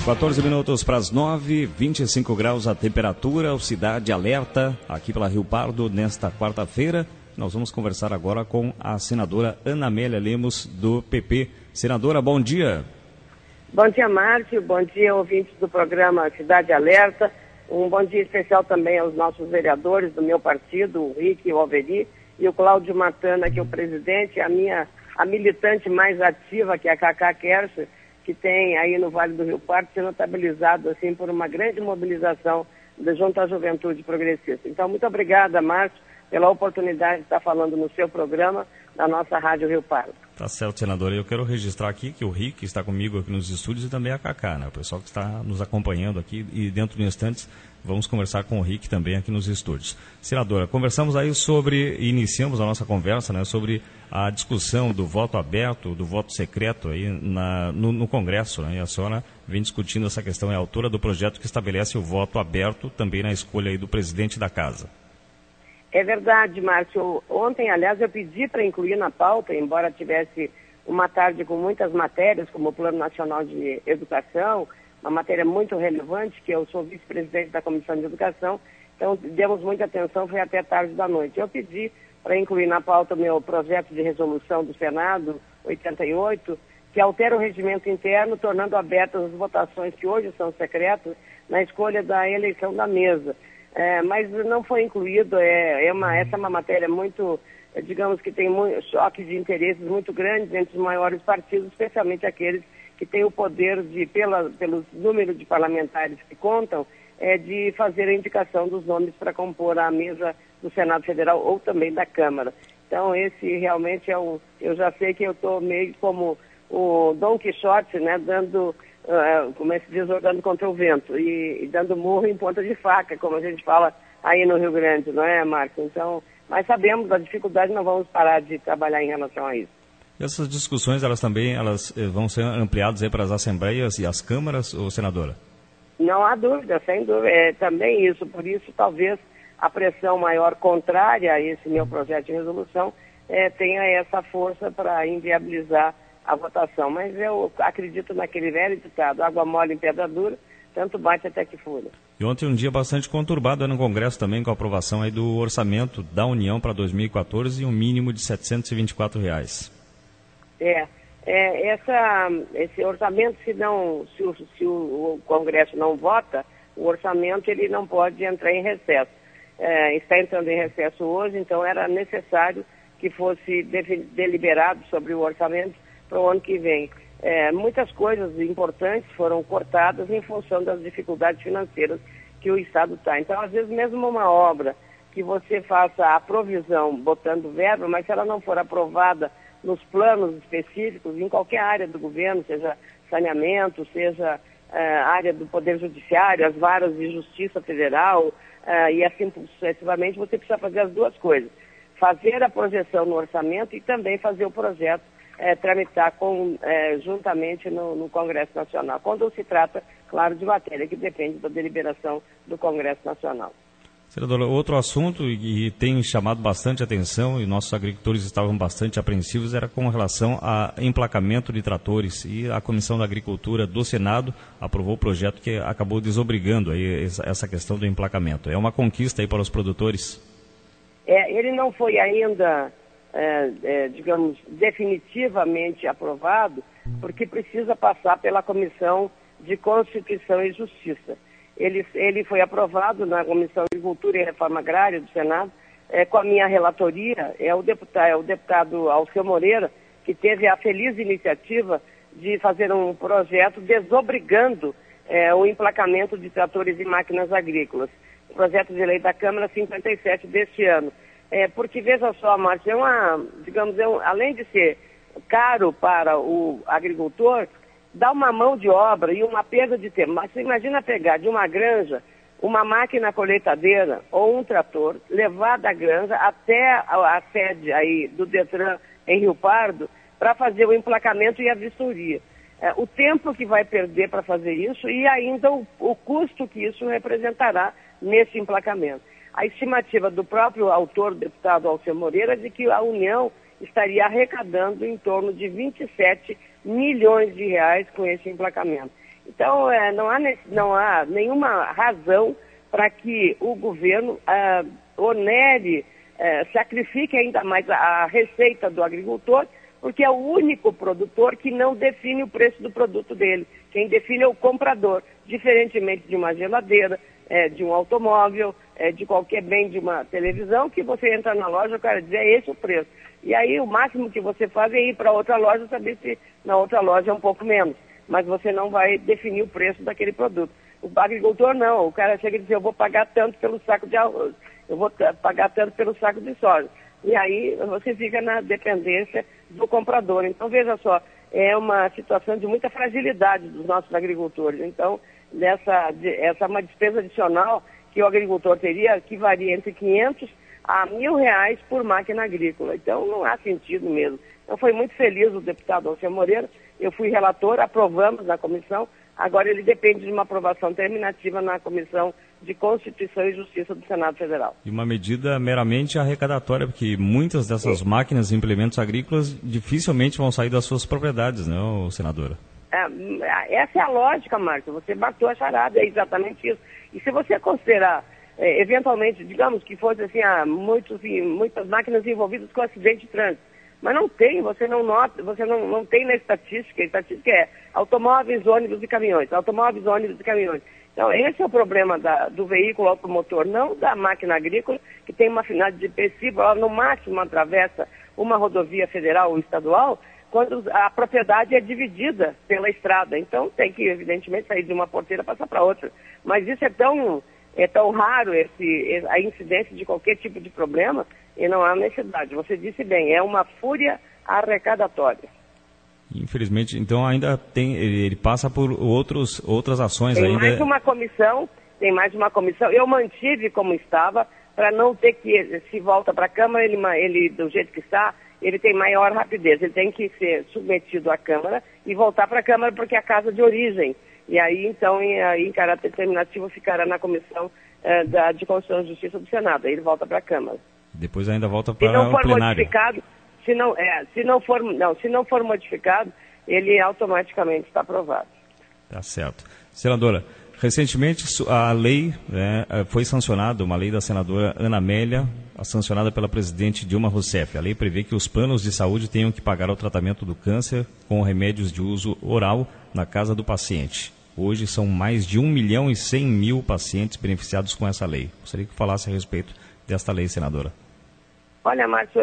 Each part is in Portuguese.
14 minutos para as 9, 25 graus a temperatura, o Cidade Alerta, aqui pela Rio Pardo, nesta quarta-feira. Nós vamos conversar agora com a senadora Ana Amélia Lemos, do PP. Senadora, bom dia. Bom dia, Márcio. Bom dia, ouvintes do programa Cidade Alerta. Um bom dia especial também aos nossos vereadores do meu partido, o Rick, o Alveri, e o Cláudio Matana, que é o presidente, a militante mais ativa, que é a Cacá Kercher, que tem aí no Vale do Rio Pardo, sendo notabilizado assim, por uma grande mobilização junto à juventude progressista. Então, muito obrigada, Márcio, pela oportunidade de estar falando no seu programa, da nossa Rádio Rio Pardo. Tá certo, senadora. Eu quero registrar aqui que o Rick está comigo aqui nos estúdios e também a Cacá, né? O pessoal que está nos acompanhando aqui, e dentro de instantes vamos conversar com o Rick também aqui nos estúdios. Senadora, conversamos aí iniciamos a nossa conversa, né, sobre a discussão do voto aberto, do voto secreto aí no Congresso, né? E a senhora vem discutindo essa questão, é a autora do projeto que estabelece o voto aberto também na escolha aí do presidente da casa. É verdade, Márcio. Ontem, aliás, eu pedi para incluir na pauta, embora tivesse uma tarde com muitas matérias, como o Plano Nacional de Educação, uma matéria muito relevante, que eu sou vice-presidente da Comissão de Educação, então demos muita atenção, foi até tarde da noite. Eu pedi para incluir na pauta o meu projeto de resolução do Senado, 88, que altera o regimento interno, tornando abertas as votações que hoje são secretas na escolha da eleição da mesa. Mas não foi incluído, essa é uma matéria muito, digamos que tem choque de interesses muito grandes entre os maiores partidos, especialmente aqueles que têm o poder de, pelos números de parlamentares que contam, de fazer a indicação dos nomes para compor a mesa do Senado Federal ou também da Câmara. Então esse realmente eu já sei que eu estou meio como o Dom Quixote, né, dando... como é que se diz, jogando contra o vento e dando murro em ponta de faca, como a gente fala aí no Rio Grande, não é, Marcos? Então, mas sabemos da dificuldade, não vamos parar de trabalhar em relação a isso. Essas discussões, elas vão ser ampliadas aí para as assembleias e as câmaras, ou senadora? Não há dúvida, sem dúvida, também isso, por isso talvez a pressão maior contrária a esse meu projeto de resolução tenha essa força para inviabilizar a votação, mas eu acredito naquele velho ditado, água mole em pedra dura, tanto bate até que fura. E ontem um dia bastante conturbado no Congresso também, com a aprovação aí do orçamento da União para 2014 e um mínimo de R$ 724. Esse orçamento, se o Congresso não vota, o orçamento ele não pode entrar em recesso. Está entrando em recesso hoje, então era necessário que fosse deliberado sobre o orçamento para o ano que vem. Muitas coisas importantes foram cortadas em função das dificuldades financeiras que o Estado está. Então, às vezes, mesmo uma obra que você faça a provisão botando verba, mas se ela não for aprovada nos planos específicos, em qualquer área do governo, seja saneamento, seja área do Poder Judiciário, as varas de Justiça Federal, e assim sucessivamente, você precisa fazer as duas coisas. Fazer a projeção no orçamento e também fazer o projeto tramitar juntamente no Congresso Nacional, quando se trata, claro, de matéria que depende da deliberação do Congresso Nacional. Senadora, outro assunto e tem chamado bastante atenção e nossos agricultores estavam bastante apreensivos era com relação a emplacamento de tratores, e a Comissão da Agricultura do Senado aprovou o projeto que acabou desobrigando aí essa questão do emplacamento. É uma conquista aí para os produtores? Ele não foi ainda... digamos, definitivamente aprovado, porque precisa passar pela Comissão de Constituição e Justiça. Ele foi aprovado na Comissão de Agricultura e Reforma Agrária do Senado, com a minha relatoria, o deputado Alceu Moreira, que teve a feliz iniciativa de fazer um projeto desobrigando o emplacamento de tratores e máquinas agrícolas. O projeto de lei da Câmara 57 deste ano. Porque, veja só, Márcio, além de ser caro para o agricultor, dá uma mão de obra e uma perda de tempo. Mas você imagina pegar de uma granja uma máquina colheitadeira ou um trator, levar da granja até a sede aí do Detran em Rio Pardo para fazer o emplacamento e a vistoria. O tempo que vai perder para fazer isso e ainda o custo que isso representará nesse emplacamento. A estimativa do próprio autor, o deputado Alceu Moreira, de que a União estaria arrecadando em torno de 27 milhões de reais com esse emplacamento. Então, não há nenhuma razão para que o governo onere, sacrifique ainda mais a receita do agricultor, porque é o único produtor que não define o preço do produto dele. Quem define é o comprador, diferentemente de uma geladeira, de um automóvel, de qualquer bem, de uma televisão, que você entra na loja, o cara diz, é esse o preço. E aí o máximo que você faz é ir para outra loja, saber se na outra loja é um pouco menos. Mas você não vai definir o preço daquele produto. O agricultor não, o cara chega e diz, eu vou pagar tanto pelo saco de arroz, eu vou pagar tanto pelo saco de soja. E aí você fica na dependência do comprador. Então, veja só, é uma situação de muita fragilidade dos nossos agricultores. Então, essa é uma despesa adicional que o agricultor teria, que varia entre 500 a R$1.000 por máquina agrícola. Então, não há sentido mesmo. Então, foi muito feliz o deputado Alceu Moreira. Eu fui relator, aprovamos na comissão. Agora ele depende de uma aprovação terminativa na Comissão de Constituição e Justiça do Senado Federal. E uma medida meramente arrecadatória, porque muitas dessas máquinas e implementos agrícolas dificilmente vão sair das suas propriedades, né, senadora? Essa é a lógica, Márcio. Você bateu a charada, é exatamente isso. E se você considerar, eventualmente, digamos que fosse assim, muitas máquinas envolvidas com acidente de trânsito, mas não tem, você não nota, você não tem na estatística, a estatística é automóveis, ônibus e caminhões, automóveis, ônibus e caminhões. Então, esse é o problema do veículo automotor, não da máquina agrícola, que tem uma finalidade específica, ela no máximo atravessa uma rodovia federal ou estadual, quando a propriedade é dividida pela estrada. Então, tem que, evidentemente, sair de uma porteira e passar para outra. Mas isso é tão raro, a incidência de qualquer tipo de problema, e não há necessidade. Você disse bem, é uma fúria arrecadatória. Infelizmente, então ainda ele passa por outras ações tem ainda. Tem mais uma comissão. Eu mantive como estava, para não ter que, se volta para a Câmara, ele do jeito que está, ele tem maior rapidez. Ele tem que ser submetido à Câmara e voltar para a Câmara, porque é a casa de origem. E aí, então, em caráter terminativo, ficará na Comissão de Constituição e Justiça do Senado. Aí ele volta para a Câmara. Depois ainda volta para o plenário. Se não for modificado, ele automaticamente está aprovado. Tá certo. Senadora, recentemente a lei foi sancionada, uma lei da senadora Ana Amélia, sancionada pela presidente Dilma Rousseff. A lei prevê que os planos de saúde tenham que pagar o tratamento do câncer com remédios de uso oral na casa do paciente. Hoje são mais de 1.100.000 pacientes beneficiados com essa lei. Gostaria que falasse a respeito desta lei, senadora. Olha, Márcio,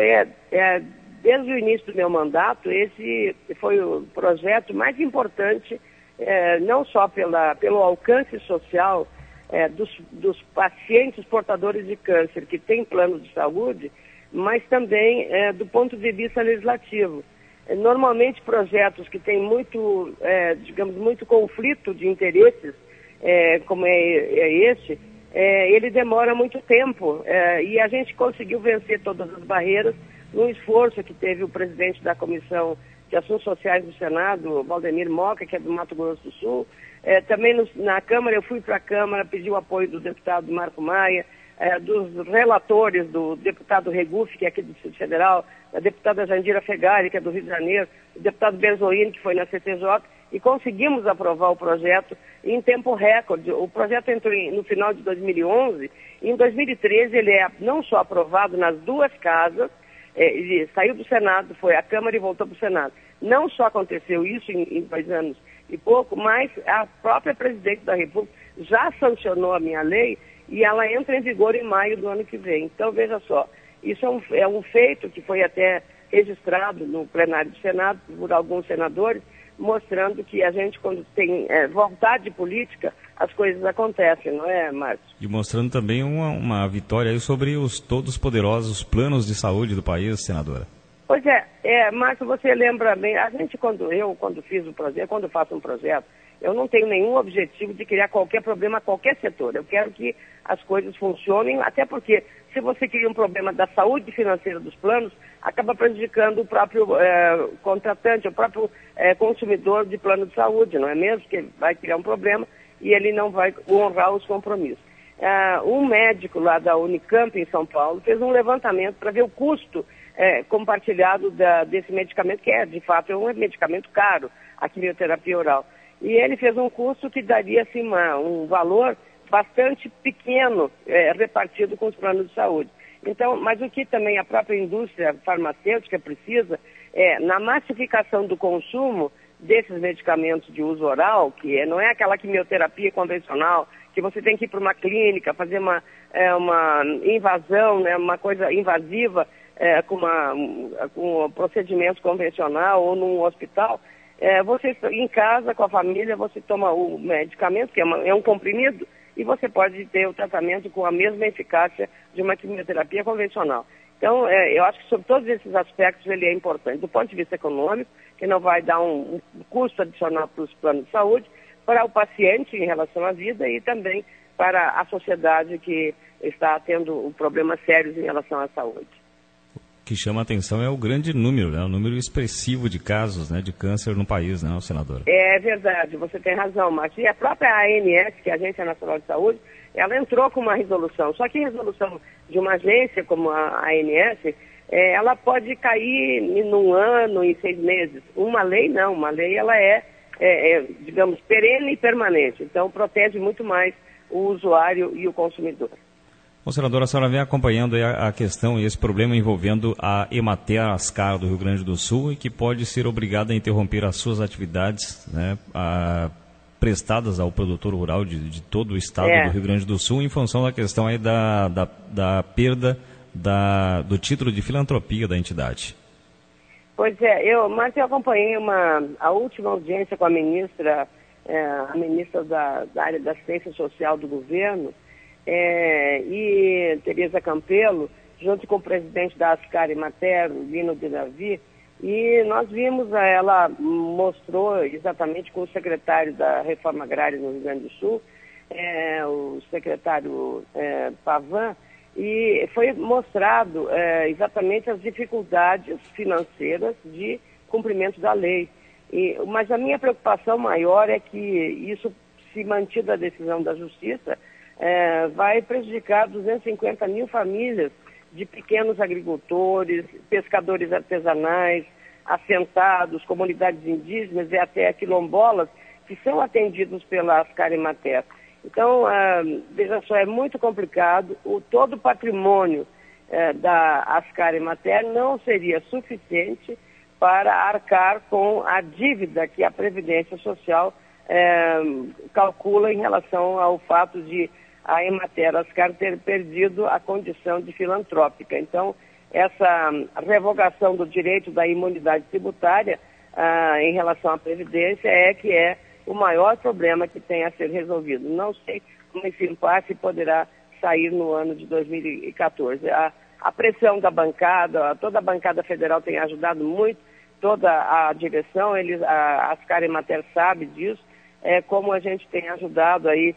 desde o início do meu mandato, esse foi o projeto mais importante, não só pelo alcance social dos pacientes portadores de câncer que têm plano de saúde, mas também do ponto de vista legislativo. Normalmente, projetos que têm muito conflito de interesses, como é este, ele demora muito tempo e a gente conseguiu vencer todas as barreiras num esforço que teve o presidente da Comissão de Assuntos Sociais do Senado, Valdemir Moca, que é do Mato Grosso do Sul. Também na Câmara, eu fui para a Câmara, pedi o apoio do deputado Marco Maia, dos relatores, do deputado Regufe, que é aqui do Distrito Federal, da deputada Jandira Fegari, que é do Rio de Janeiro, o deputado Benzoini, que foi na CCJ, e conseguimos aprovar o projeto em tempo recorde. O projeto entrou no final de 2011, e em 2013 ele é não só aprovado nas duas casas, ele saiu do Senado, foi à Câmara e voltou para o Senado. Não só aconteceu isso em 2 anos e pouco, mas a própria presidente da República já sancionou a minha lei e ela entra em vigor em maio do ano que vem. Então, veja só, isso é um feito que foi até registrado no plenário do Senado por alguns senadores, mostrando que a gente, quando tem vontade política, as coisas acontecem, não é, Márcio? E mostrando também uma vitória aí sobre os todos poderosos planos de saúde do país, senadora. Pois Márcio, você lembra bem, a gente quando fiz o projeto, quando eu faço um projeto, eu não tenho nenhum objetivo de criar qualquer problema a qualquer setor. Eu quero que as coisas funcionem, até porque se você cria um problema da saúde financeira dos planos, acaba prejudicando o próprio contratante, o próprio consumidor de plano de saúde, não é mesmo? Que vai criar um problema e ele não vai honrar os compromissos. Um médico lá da Unicamp, em São Paulo, fez um levantamento para ver o custo compartilhado desse medicamento, que de fato é um medicamento caro, a quimioterapia oral. E ele fez um custo que daria assim, um valor bastante pequeno repartido com os planos de saúde. Então, mas o que também a própria indústria farmacêutica precisa na massificação do consumo desses medicamentos de uso oral, que não é aquela quimioterapia convencional, que você tem que ir para uma clínica, fazer uma invasão, né, uma coisa invasiva, com um procedimento convencional ou num hospital. Você, em casa, com a família, você toma o medicamento, que é um comprimido, e você pode ter o tratamento com a mesma eficácia de uma quimioterapia convencional. Então, eu acho que sobre todos esses aspectos ele é importante. Do ponto de vista econômico, que não vai dar um custo adicional para os planos de saúde, para o paciente em relação à vida e também para a sociedade que está tendo problemas sérios em relação à saúde. O que chama a atenção é o grande número, né? O número expressivo de casos, né, de câncer no país, né, senadora? É verdade, você tem razão, Márcio. E a própria ANS, que é a Agência Nacional de Saúde, ela entrou com uma resolução. Só que resolução de uma agência como a ANS, ela pode cair num ano, em 6 meses. Uma lei não, uma lei ela digamos, perene e permanente. Então protege muito mais o usuário e o consumidor. Bom, senadora, a senhora vem acompanhando a questão e esse problema envolvendo a Emater Ascar do Rio Grande do Sul e que pode ser obrigada a interromper as suas atividades, né, prestadas ao produtor rural de todo o estado do Rio Grande do Sul em função da questão aí da perda do título de filantropia da entidade. Pois mas eu acompanhei a última audiência com a ministra da área da assistência social do governo, e Tereza Campelo, junto com o presidente da Ascar Emater, Lino de Davi, e nós vimos, ela mostrou exatamente com o secretário da Reforma Agrária no Rio Grande do Sul, o secretário Pavan, e foi mostrado exatamente as dificuldades financeiras de cumprimento da lei. Mas a minha preocupação maior é que isso, se mantida a decisão da Justiça, vai prejudicar 250 mil famílias de pequenos agricultores, pescadores artesanais, assentados, comunidades indígenas e até quilombolas, que são atendidos pela Ascar Emater. Então, veja só, é muito complicado. Todo o patrimônio da Ascar Emater não seria suficiente para arcar com a dívida que a Previdência Social calcula em relação ao fato de a Emater Ascar ter perdido a condição de filantrópica. Então, essa revogação do direito da imunidade tributária em relação à Previdência é o maior problema que tem a ser resolvido. Não sei como esse impasse poderá sair no ano de 2014. A pressão da bancada, toda a bancada federal tem ajudado muito, toda a direção, a Ascar Emater sabe disso, como a gente tem ajudado aí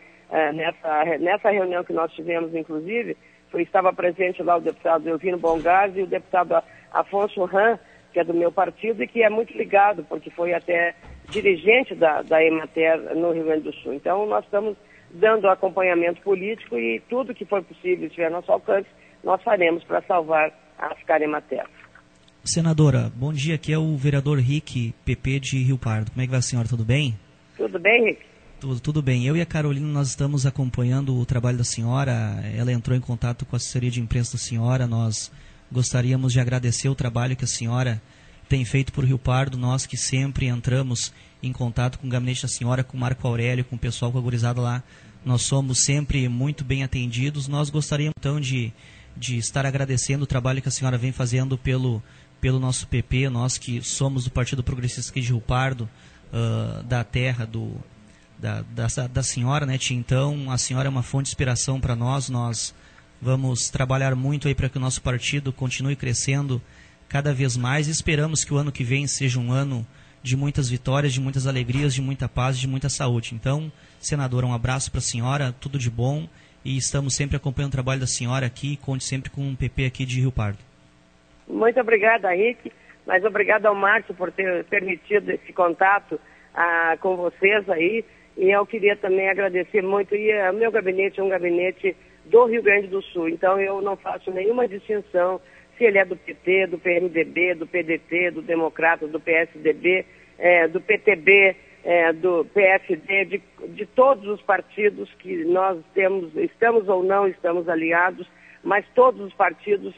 nessa reunião que nós tivemos, inclusive, estava presente lá o deputado Elvino Bongazzi e o deputado Afonso Ram, que é do meu partido e que é muito ligado, porque foi até dirigente da Emater no Rio Grande do Sul. Então, nós estamos dando acompanhamento político e tudo que for possível, estiver ao nosso alcance, nós faremos para salvar a Ascar Emater. Senadora, bom dia. Aqui é o vereador Rick, PP de Rio Pardo. Como é que vai a senhora? Tudo bem? Tudo bem, Rick? Tudo bem. Eu e a Carolina, nós estamos acompanhando o trabalho da senhora. Ela entrou em contato com a assessoria de imprensa da senhora. Nós gostaríamos de agradecer o trabalho que a senhora tem feito por Rio Pardo. Nós que sempre entramos em contato com o gabinete da senhora, com o Marco Aurélio, com o pessoal, com a gurizada lá. Nós somos sempre muito bem atendidos. Nós gostaríamos, então, de estar agradecendo o trabalho que a senhora vem fazendo pelo nosso PP, nós que somos do Partido Progressista aqui de Rio Pardo, da terra da senhora, né, tia? Então, a senhora é uma fonte de inspiração para nós. Nós vamos trabalhar muito aí para que o nosso partido continue crescendo cada vez mais. Esperamos que o ano que vem seja um ano de muitas vitórias, de muitas alegrias, de muita paz, de muita saúde. Então, senadora, um abraço para a senhora, tudo de bom, e estamos sempre acompanhando o trabalho da senhora aqui, conte sempre com o PP aqui de Rio Pardo. Muito obrigada, Rick, mas obrigada ao Márcio por ter permitido esse contato com vocês aí, e eu queria também agradecer muito, e o meu gabinete é um gabinete do Rio Grande do Sul, então eu não faço nenhuma distinção se ele é do PT, do PMDB, do PDT, do Democrata, do PSDB, do PTB, do PSD, de todos os partidos que nós estamos ou não estamos aliados, mas todos os partidos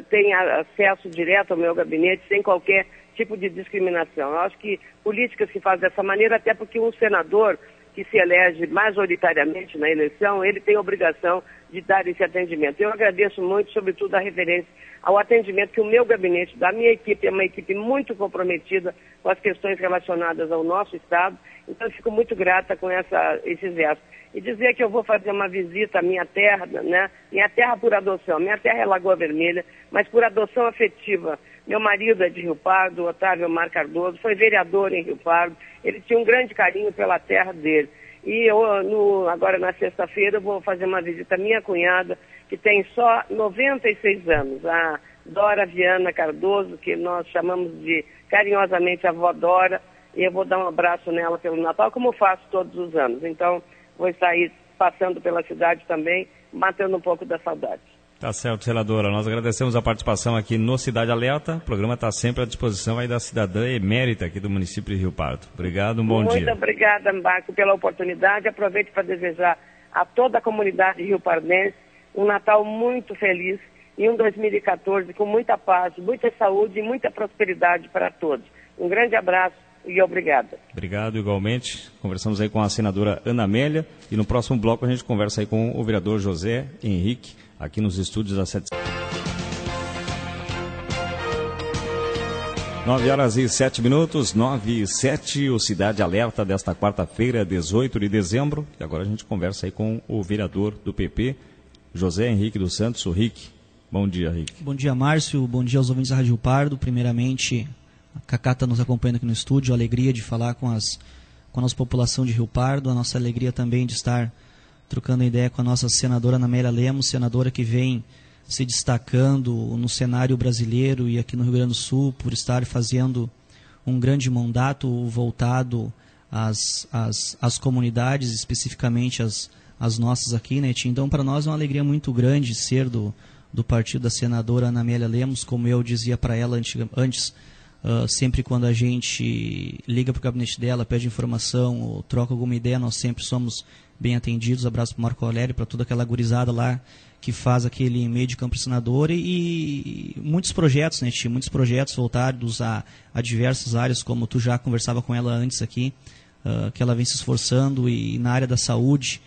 têm acesso direto ao meu gabinete sem qualquer tipo de discriminação. Eu acho que política se faz dessa maneira, até porque um senador que se elege majoritariamente na eleição, ele tem a obrigação de dar esse atendimento. Eu agradeço muito, sobretudo, a referência ao atendimento que o meu gabinete, da minha equipe, é uma equipe muito comprometida com as questões relacionadas ao nosso Estado. Então, eu fico muito grata com esse gesto. E dizer que eu vou fazer uma visita à minha terra, né? Minha terra por adoção. Minha terra é Lagoa Vermelha, mas por adoção afetiva. Meu marido é de Rio Pardo, Otávio Mar Cardoso, foi vereador em Rio Pardo. Ele tinha um grande carinho pela terra dele. E eu, agora na sexta-feira, eu vou fazer uma visita à minha cunhada, que tem só 96 anos, a Dora Viana Cardoso, que nós chamamos de carinhosamente a avó Dora, e eu vou dar um abraço nela pelo Natal, como faço todos os anos. Então, vou estar aí passando pela cidade também, matando um pouco da saudade. Tá certo, senadora. Nós agradecemos a participação aqui no Cidade Alerta. O programa está sempre à disposição aí da cidadã emérita aqui do município de Rio Pardo. Obrigado, bom dia. Muito obrigada, Marco, pela oportunidade. Aproveito para desejar a toda a comunidade rio-pardense um Natal muito feliz e um 2014 com muita paz, muita saúde e muita prosperidade para todos. Um grande abraço e obrigada. Obrigado, igualmente. Conversamos aí com a senadora Ana Amélia e no próximo bloco a gente conversa aí com o vereador José Henrique, aqui nos estúdios da 7. 9h07, 9h07, o Cidade Alerta desta quarta-feira, 18 de dezembro. E agora a gente conversa aí com o vereador do PP, José Henrique dos Santos, o Rick. Bom dia, Rick. Bom dia, Márcio. Bom dia aos ouvintes da Rádio Pardo. Primeiramente, a Cacá está nos acompanhando aqui no estúdio. A alegria de falar com a nossa população de Rio Pardo. A nossa alegria também de estar trocando ideia com a nossa senadora Ana Amélia Lemos, senadora que vem se destacando no cenário brasileiro e aqui no Rio Grande do Sul por estar fazendo um grande mandato voltado às comunidades, especificamente as nossas aqui, né? Então, para nós é uma alegria muito grande ser do partido da senadora Ana Amélia Lemos, como eu dizia para ela antes, sempre quando a gente liga para o gabinete dela, pede informação ou troca alguma ideia, nós sempre somos bem atendidos. Abraço para o Marco Aurélio, para toda aquela gurizada lá que faz aquele meio de campo senador e muitos projetos, né, Tio? Muitos projetos voltados a diversas áreas, como tu já conversava com ela antes aqui, que ela vem se esforçando, e na área da saúde,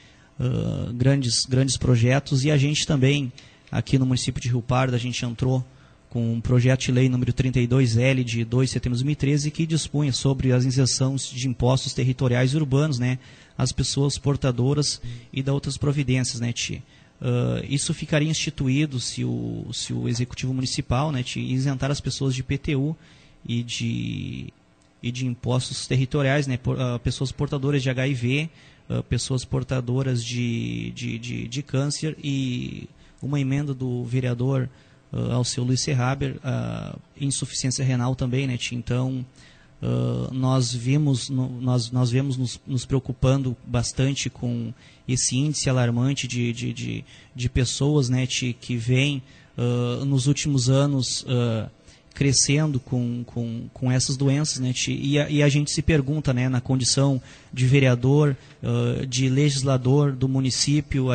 grandes projetos. E a gente também, aqui no município de Rio Pardo, a gente entrou com um projeto de lei número 32L de 2 de setembro de 2013, que dispunha sobre as isenções de impostos territoriais e urbanos, né, as pessoas portadoras e da outras providências, né, Ti? Isso ficaria instituído se o Executivo Municipal, né, Ti, isentar as pessoas de IPTU e de impostos territoriais, né, pessoas portadoras de HIV, pessoas portadoras de câncer, e uma emenda do vereador ao seu Luiz Serraber, insuficiência renal também, né, Ti? Então, nós vemos nos preocupando bastante com esse índice alarmante de pessoas, né, que vem nos últimos anos crescendo com essas doenças, né, e a gente se pergunta, né, na condição de vereador, de legislador do município,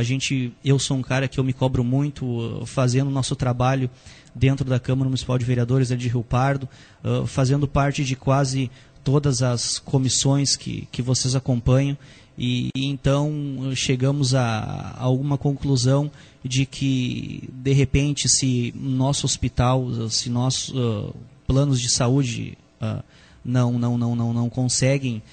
eu sou um cara que eu me cobro muito fazendo o nosso trabalho dentro da Câmara Municipal de Vereadores de Rio Pardo, fazendo parte de quase todas as comissões que vocês acompanham, e então chegamos a alguma conclusão de que, de repente, se nosso hospital, se nossos planos de saúde não conseguem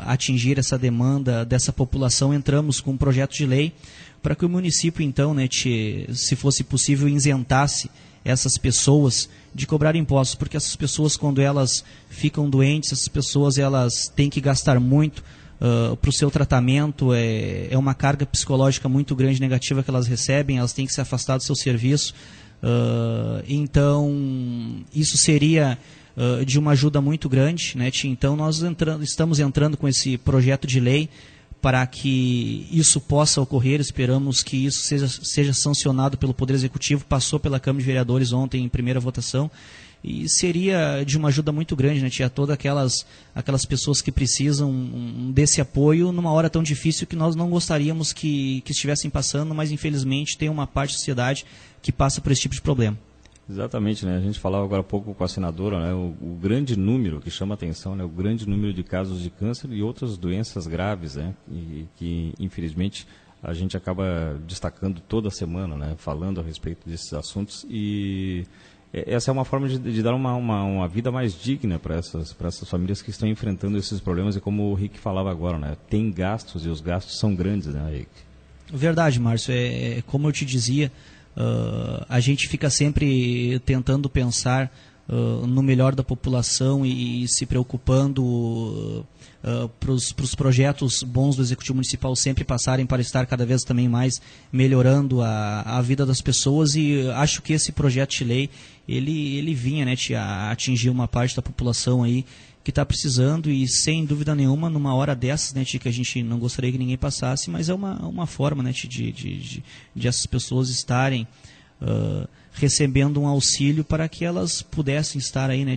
atingir essa demanda dessa população, entramos com um projeto de lei para que o município, então, né, se fosse possível, isentasse essas pessoas de cobrar impostos, porque essas pessoas, quando elas ficam doentes, essas pessoas elas têm que gastar muito para o seu tratamento, é uma carga psicológica muito grande, negativa, que elas recebem, elas têm que se afastar do seu serviço. Então, isso seria de uma ajuda muito grande, né, Tia? Então, nós estamos entrando com esse projeto de lei para que isso possa ocorrer. Esperamos que isso seja sancionado pelo Poder Executivo. Passou pela Câmara de Vereadores ontem em primeira votação, e seria de uma ajuda muito grande, né, tia? Todas aquelas pessoas que precisam desse apoio numa hora tão difícil que nós não gostaríamos que estivessem passando, mas infelizmente tem uma parte da sociedade que passa por esse tipo de problema. Exatamente, né? A gente falava agora há pouco com a senadora, né? O grande número que chama a atenção, né? O grande número de casos de câncer e outras doenças graves, né? E que infelizmente a gente acaba destacando toda semana, né? Falando a respeito desses assuntos, e essa é uma forma de dar uma vida mais digna para essas famílias que estão enfrentando esses problemas, e como o Rick falava agora, né? Tem gastos e os gastos são grandes, né, Rick? Verdade, Márcio. Como eu te dizia, a gente fica sempre tentando pensar no melhor da população e se preocupando para os projetos bons do Executivo Municipal sempre passarem para estar cada vez também mais melhorando a vida das pessoas, e acho que esse projeto de lei ele vinha, né, a atingir uma parte da população aí que está precisando, e sem dúvida nenhuma numa hora dessas, né, que a gente não gostaria que ninguém passasse, mas é uma forma, né, de essas pessoas estarem recebendo um auxílio para que elas pudessem estar aí, né,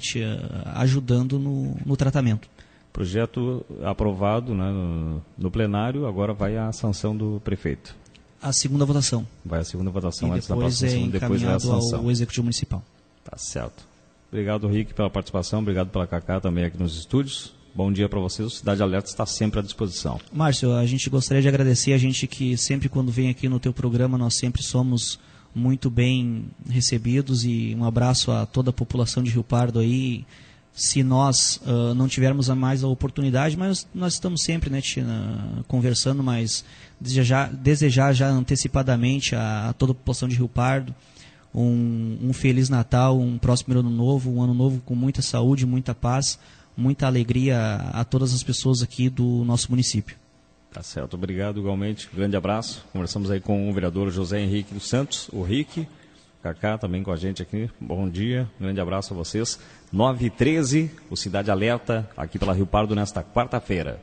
ajudando no tratamento. Projeto aprovado, né, no plenário, agora vai à sanção do prefeito. A segunda votação. Vai à segunda votação, e antes da próxima semana, depois vai à sanção. Ao Executivo Municipal. Tá certo. Obrigado, Rick, pela participação, obrigado pela Cacá também aqui nos estúdios. Bom dia para vocês, o Cidade Alerta está sempre à disposição. Márcio, a gente gostaria de agradecer a gente que sempre quando vem aqui no teu programa, nós sempre somos muito bem recebidos, e um abraço a toda a população de Rio Pardo aí. Se nós não tivermos mais a oportunidade, mas nós estamos sempre, né, conversando, mas desejar já antecipadamente a toda a população de Rio Pardo um Feliz Natal, um próximo Ano Novo, um Ano Novo com muita saúde, muita paz, muita alegria a todas as pessoas aqui do nosso município. Tá certo, obrigado igualmente, grande abraço. Conversamos aí com o vereador José Henrique dos Santos, o Rick, Cacá também com a gente aqui. Bom dia, grande abraço a vocês. 9h13, o Cidade Alerta, aqui pela Rio Pardo nesta quarta-feira.